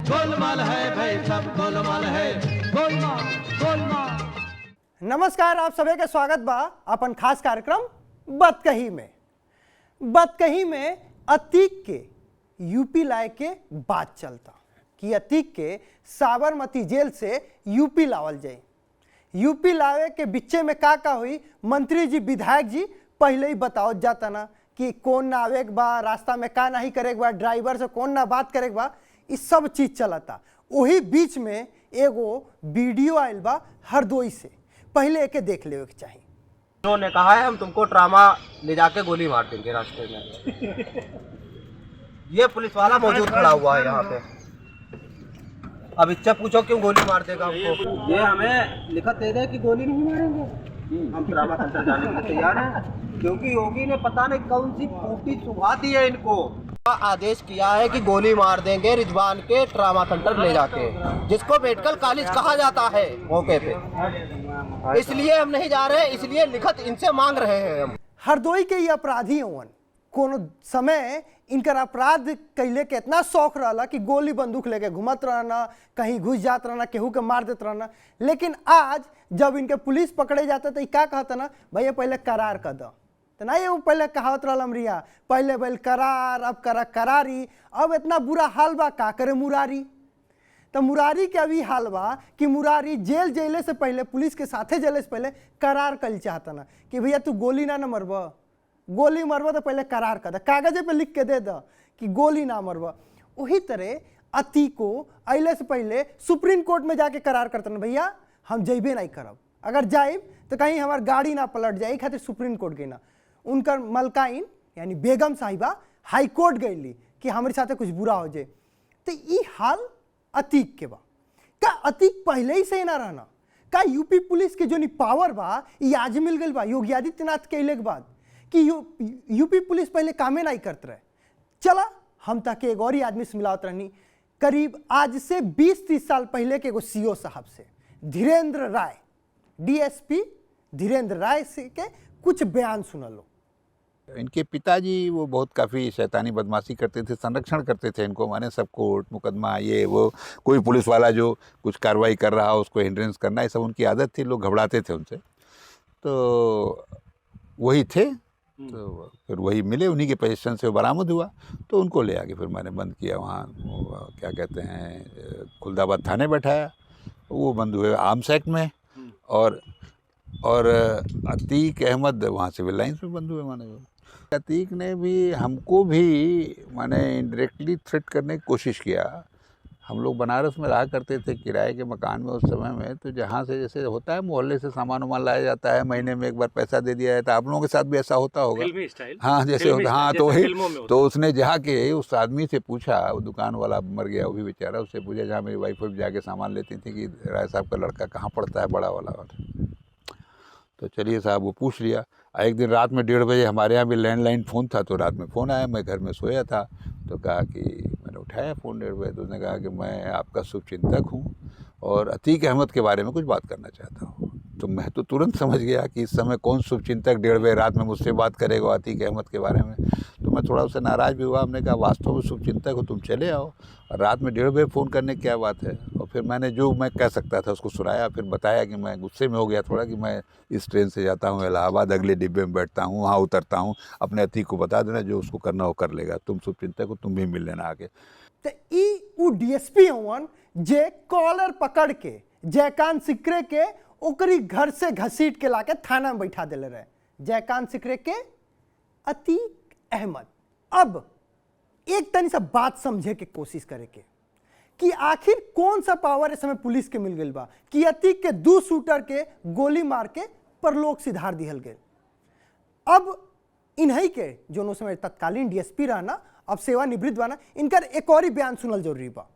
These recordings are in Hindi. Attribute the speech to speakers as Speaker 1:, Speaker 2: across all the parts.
Speaker 1: गोलमाल है भाई, सब गोलमाल है, गोलमाल गोलमाल।
Speaker 2: नमस्कार, आप सभी के स्वागत बा अपन खास कार्यक्रम बतकही में। बतकही में अतीक के यूपी लाए के बात चलता कि अतीक के साबरमती जेल से यूपी लावल जाए। यूपी लावे के बिच्चे में का हुई, मंत्री जी विधायक जी पहले ही बताओ जाता ना कि कौन ना आवे के बा, रास्ता में का नहीं करे के बा, ड्राइवर से कौन ना बात करे के बा, इस सब चीज चलता। वही बीच में एगो वीडियो आयल बा हरदोई से, पहले एके देख लेवे के चाहिए।
Speaker 3: उन्होंने कहा है हम तुमको ट्रामा ले जाके गोली मार देंगे रास्ते में। ये पुलिस वाला मौजूद खड़ा हुआ है यहाँ पे। अब इससे पूछो क्यों गोली मार देगा हमको। ये हमें लिखत दे दे कि गोली नहीं मारेंगे, हम ट्रामा सेंटर जाने के लिए तैयार हैं, क्योंकि योगी ने पता नहीं कौन सी फूटी सुबह दी है इनको। आदेश किया है कि गोली मार देंगे रिजवान के ट्रामा सेंटर ले जाके, जिसको मेडिकल कॉलेज कहा जाता है मौके पे। इसलिए हम नहीं जा रहे, इसलिए लिखत इनसे मांग रहे हैं हम।
Speaker 2: हरदोई के ये अपराधी होवन, कोनो समय इनकर अपराध कैले के इतना शौक रहा कि गोली बंदूक लेके घूमत रहना, कहीं घुस जात रहना, केहू के मार देते रहना। लेकिन आज जब इनके पुलिस पकड़े जाते तो क्या कहता ना, भैया पहले करार कर दो, तो नहीं वो पहले कहावत रहा हमरिया, पहले बैल करार, अब करा करारी। अब इतना बुरा हाल बा, का करे मुरारी। तो मुरारी के अभी हाल बा कि मुरारी जेल जेले से पहले, पुलिस के साथे जेले से पहले करार कर चाहता ना कि भैया तू गोली ना मरब, गोली मरब तो पहले करार कर दे, कागजे पे लिख के दे द कि गोली ना मरब। वही तरह अतीको अले से पहले सुप्रीम कोर्ट में जाके करार करता ना, भैया हम जइबे नहीं करब, अगर जाइब तो कहीं हमार गाड़ी ना पलट जाए, खातिर सुप्रीम कोर्ट गई ना। उनकर मलकाइन यानी बेगम साहिबा हाई कोर्ट गई कि हमारे साथ कुछ बुरा हो जाए। तो ये हाल अतीक के बा। का अतीक पहले ही से ना रहना, का यूपी पुलिस के जो नी पावर बा ये आज मिल गई बा योगी आदित्यनाथ के अले के बाद कि यूपी पुलिस पहले कामे नहीं करते रहे। चला हम तक एक और ही आदमी से मिलावत रहनी, करीब आज से 20-30 साल पहले के एगो सीओ साहब से, धीरेन्द्र राय, डीएसपी धीरेन्द्र राय से के कुछ बयान सुन लो।
Speaker 4: इनके पिताजी वो बहुत काफ़ी शैतानी बदमाशी करते थे, संरक्षण करते थे इनको, माने सब कोर्ट मुकदमा ये वो, कोई पुलिस वाला जो कुछ कार्रवाई कर रहा हो उसको हिंड्रेंस करना, ये सब उनकी आदत थी, लोग घबराते थे उनसे। तो वही थे, तो फिर वही मिले, उन्हीं के पोजीशन से वो बरामद हुआ, तो उनको ले आके फिर मैंने बंद किया वहाँ, क्या कहते हैं, खुलदाबाद थाने बैठाया। वो बंद हुए आर्म्स एक्ट में, और अतीक अहमद वहाँ सिविल लाइन्स में बंद हुए। माने अतीक ने भी हमको भी माने इनडायरेक्टली थ्रेट करने की कोशिश किया। हम लोग बनारस में रहा करते थे किराए के मकान में उस समय में, तो जहाँ से जैसे होता है मोहल्ले से सामान वामान लाया जाता है, महीने में एक बार पैसा दे दिया जाता है। आप लोगों के साथ भी ऐसा होता होगा, हाँ जैसे होता, हाँ तो वही। तो उसने जाके उस आदमी से पूछा, वो दुकान वाला मर गया वो भी बेचारा, उससे पूछा जहाँ मेरी वाइफ भी जाके सामान लेती थी कि राय साहब का लड़का कहाँ पड़ता है, बड़ा वाला। तो चलिए साहब वो पूछ लिया। एक दिन रात में 1:30 बजे हमारे यहाँ भी लैंडलाइन फ़ोन था, तो रात में फ़ोन आया, मैं घर में सोया था, तो कहा कि मैंने उठाया फ़ोन 1:30 बजे, तो उसने कहा कि मैं आपका शुभचिंतक हूँ और अतीक अहमद के बारे में कुछ बात करना चाहता हूँ। तो मैं तो तुरंत समझ गया कि इस समय कौन शुभचिंतक 1:30 बजे रात में मुझसे बात करेगा अतीक अहमद के बारे में। तो मैं थोड़ा उससे नाराज़ भी हुआ। हमने कहा वास्तव में शुभचिंतक हो, तुम चले आओ, और रात में 1:30 बजे फ़ोन करने की क्या बात है। और फिर मैंने जो मैं कह सकता था उसको सुनाया, फिर बताया कि मैं गुस्से में हो गया थोड़ा कि मैं इस ट्रेन से जाता हूँ इलाहाबाद, अगले डिब्बे में बैठता हूँ, वहाँ उतरता हूँ, अपने अतीक को बता देना जो उसको करना वो कर लेगा, तुम शुभचिंतक हो, तुम भी मिल लेना आके।
Speaker 2: तो ई डीएसपी हवन जे कॉलर पकड़ के जयकांत सिकरे के ओकरी घर से घसीट के लाके थाना में बैठा देले रहे, जयकांत सिकरे के अतीक अहमद। अब एक तनी सा बात समझे के कोशिश करे के कि आखिर कौन सा पावर इस समय पुलिस के मिल गई बा कि अतीक के 2 शूटर के गोली मार के परलोक सिधार दिहल गए। अब इन्हीं के जो उस समय तत्कालीन डीएसपी रहना, अब सेवानिवृत्त बना, इनका एक और ही बयान सुनल जरूरी बा।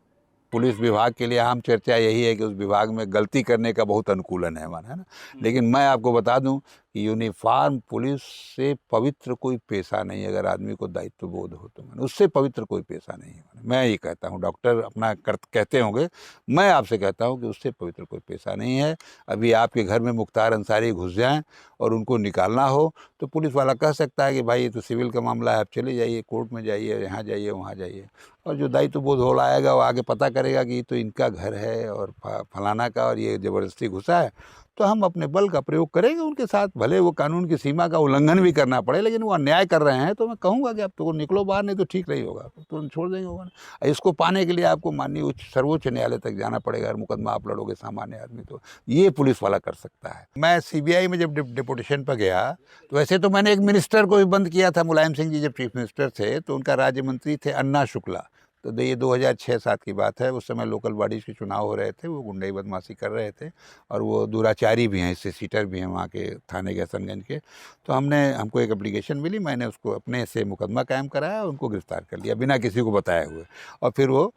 Speaker 4: पुलिस विभाग के लिए आम चर्चा यही है कि उस विभाग में गलती करने का बहुत अनुकूलन है, माना है ना। लेकिन मैं आपको बता दूं कि यूनिफॉर्म पुलिस से पवित्र कोई पेशा नहीं। अगर आदमी को दायित्व बोध हो तो मैंने उससे पवित्र कोई पेशा नहीं है। मैं ये कहता हूँ, डॉक्टर अपना कहते होंगे, मैं आपसे कहता हूँ कि उससे पवित्र कोई पेशा नहीं है। अभी आपके घर में मुख्तार अंसारी घुस जाएं और उनको निकालना हो तो पुलिस वाला कह सकता है कि भाई ये तो सिविल का मामला है, आप चले जाइए, कोर्ट में जाइए, यहाँ जाइए, वहाँ जाइए। और जो दायित्व बोध हो लाएगा वो आगे पता करेगा कि ये तो इनका घर है और फलाना का, और ये ज़बरदस्ती घुसा है, तो हम अपने बल का प्रयोग करेंगे उनके साथ। भले वो कानून की सीमा का उल्लंघन भी करना पड़े, लेकिन वो अन्याय कर रहे हैं तो मैं कहूँगा कि आप तो निकलो बाहर, नहीं तो ठीक नहीं होगा, तुरंत छोड़ देंगे होगा। इसको पाने के लिए आपको माननीय सर्वोच्च न्यायालय तक जाना पड़ेगा। अगर मुकदमा आप लड़ोगे सामान्य आदमी, तो ये पुलिस वाला कर सकता है। मैं CBI में जब डिपुटेशन पर गया तो वैसे तो मैंने एक मिनिस्टर को भी बंद किया था। मुलायम सिंह जी जब चीफ मिनिस्टर थे तो उनका राज्य मंत्री थे अन्ना शुक्ला। तो ये 2006-07 की बात है। उस समय लोकल बॉडीज़ के चुनाव हो रहे थे, वो गुंडई बदमाशी कर रहे थे और वो दुराचारी भी हैं, इससे सीटर भी हैं वहाँ के थाने के हसनगंज के। तो हमको एक एप्लीकेशन मिली, मैंने उसको अपने से मुकदमा कायम कराया और उनको गिरफ्तार कर लिया बिना किसी को बताए हुए। और फिर वो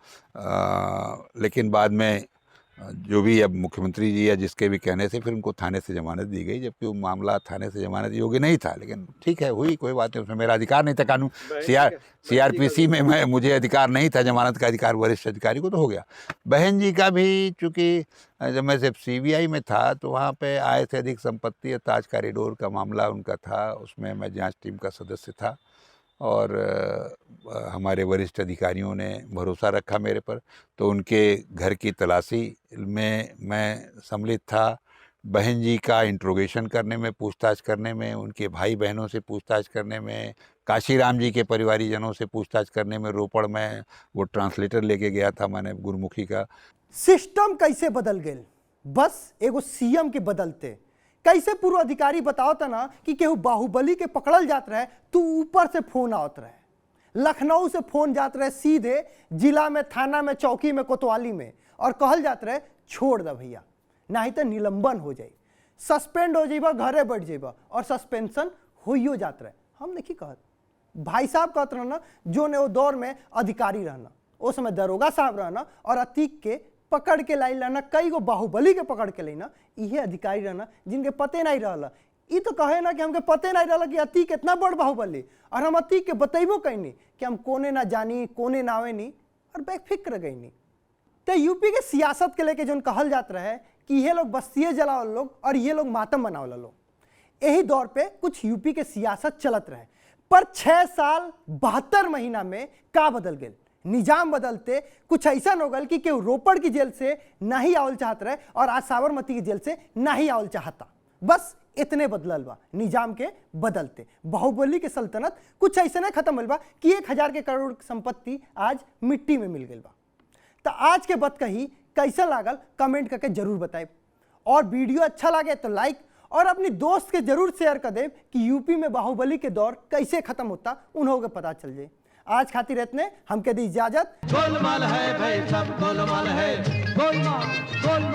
Speaker 4: लेकिन बाद में जो भी अब मुख्यमंत्री जी या जिसके भी कहने से फिर उनको थाने से ज़मानत दी गई, जबकि वो मामला थाने से ज़मानत योग्य नहीं था। लेकिन ठीक है, हुई, कोई बात नहीं, उसमें मेरा अधिकार नहीं था। कानून CRPC में मुझे अधिकार नहीं था, ज़मानत का अधिकार वरिष्ठ अधिकारी को, तो हो गया। बहन जी का भी, चूँकि जब मैं सिर्फ CBI में था तो वहाँ पे आय से अधिक संपत्ति और ताज कॉरिडोर का मामला उनका था, उसमें मैं जाँच टीम का सदस्य था और हमारे वरिष्ठ अधिकारियों ने भरोसा रखा मेरे पर, तो उनके घर की तलाशी में मैं सम्मिलित था। बहन जी का इंट्रोगेशन करने में, पूछताछ करने में, उनके भाई बहनों से पूछताछ करने में, काशीराम जी के परिवारीजनों से पूछताछ करने में। रोपड़ में वो ट्रांसलेटर लेके गया था मैंने गुरमुखी का।
Speaker 2: सिस्टम कैसे बदल गए बस एगो CM के बदलते। कैसे पूर्व अधिकारी बताओ था ना कि केहू बाहुबली के पकड़ल जात रहे तो ऊपर से फोन आवत रहे, लखनऊ से फोन जात रहे सीधे जिला में, थाना में, चौकी में, कोतवाली में, और कहल जात रहे छोड़ दे भैया, नहीं तो निलंबन हो जाए, सस्पेंड हो जाइबा, घरे बैठ जाइबा, और सस्पेंशन होइयो जात रहे। हम नहीं कहत, भाई साहब कहत रहना जो ने वो दौर में अधिकारी रहना, उस समय दरोगा साहब रहना और अतीक के पकड़ के लाई लाना, कई गो बाहुबली के पकड़ के लेना, इहे अधिकारी रहना जिनके पते नहीं रहला। ये तो कहे ना कि हमके पते नहीं रहला कि अतीक इतना बड़ बाहुबली, और हम अतीक के बतेबो कैनी कि हम कोने ना जानी, कोने ना आवे नहीं, और बेफिक्र गई नहीं। तो यूपी के सियासत के लेके जो कहल जात रहे कि ये लोग बस्तिये जलावल लोग और ये लोग मातम बनावल लोग, यही दौर पे कुछ यूपी के सियासत चलत रहे। पर 6 साल 72 महीना में का बदल गए, निजाम बदलते कुछ ऐसा हो गल कि केहू रोपड़ की जेल से नहीं आवल चाहत रहे और आज साबरमती की जेल से नहीं आवल चाहता। बस इतने बदलल बा निजाम के बदलते। बाहुबली के सल्तनत कुछ ऐसे नहीं खत्म होल बा कि 1000 के करोड़ संपत्ति आज मिट्टी में मिल गई बा। तो आज के बात कही कैसा लागल कमेंट करके जरूर बताए, और वीडियो अच्छा लगे तो लाइक, और अपनी दोस्त के जरूर शेयर कर दे कि यूपी में बाहुबली के दौर कैसे खत्म होता, उन्हों को पता चल जाए। आज खातिर इतने, हमके दी इजाजत।
Speaker 1: गोलमाल है भाई, सब गोलमाल है, गोलमाल गोलमाल।